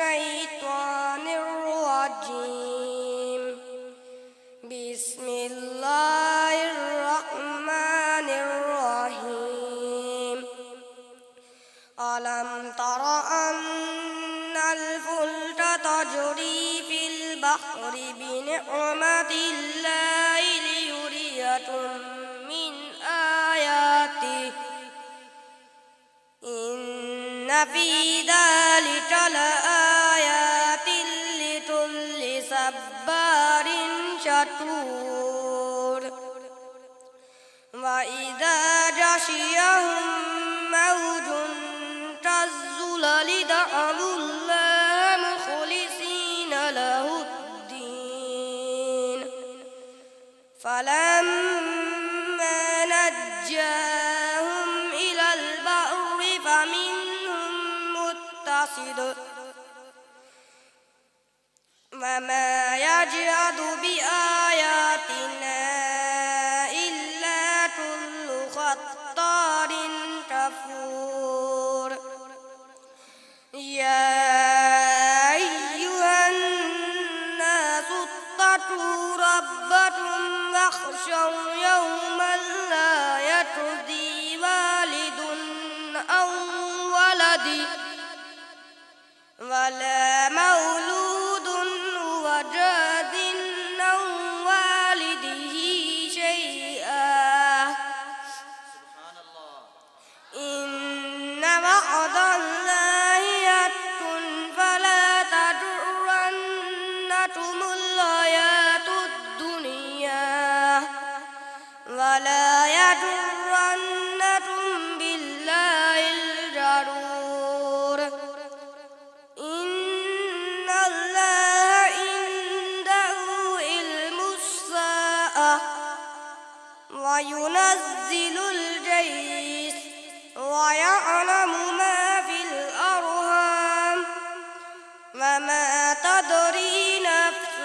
الشيطان الرجيم. بسم الله الرحمن الرحيم. ألم تر أن الفلك تجري في البحر بنعمة الله ليريكم من آياته إن في ذلك لآيات لكل صبار شكور. وإذا غشيهم موج كالظلل دعوا الله مخلصين له الدين فلما نجاهم إلى البر فمنهم مقتصد وما يجحد بآياتنا إلا كل ختار كفور. يا أيها الناس اتقوا ربكم واخشوا يوما لا يجزي والد عن ولده ولا مولود هو جاز عن والده شيئا إن وعد الله حق فلا تغرنكم الحياة الدنيا ولا يغرنكم بالله الغرور. إن الله عنده علم الساعة وينزل الغيث ويعلم ما في الأرحام وما تدري نفس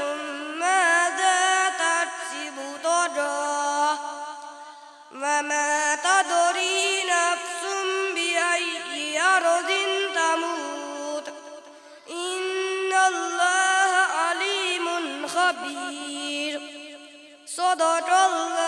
ماذا تكسب غدا وما تدري نفس بأي أرض تموت. إن الله عليم خبير. صدق الله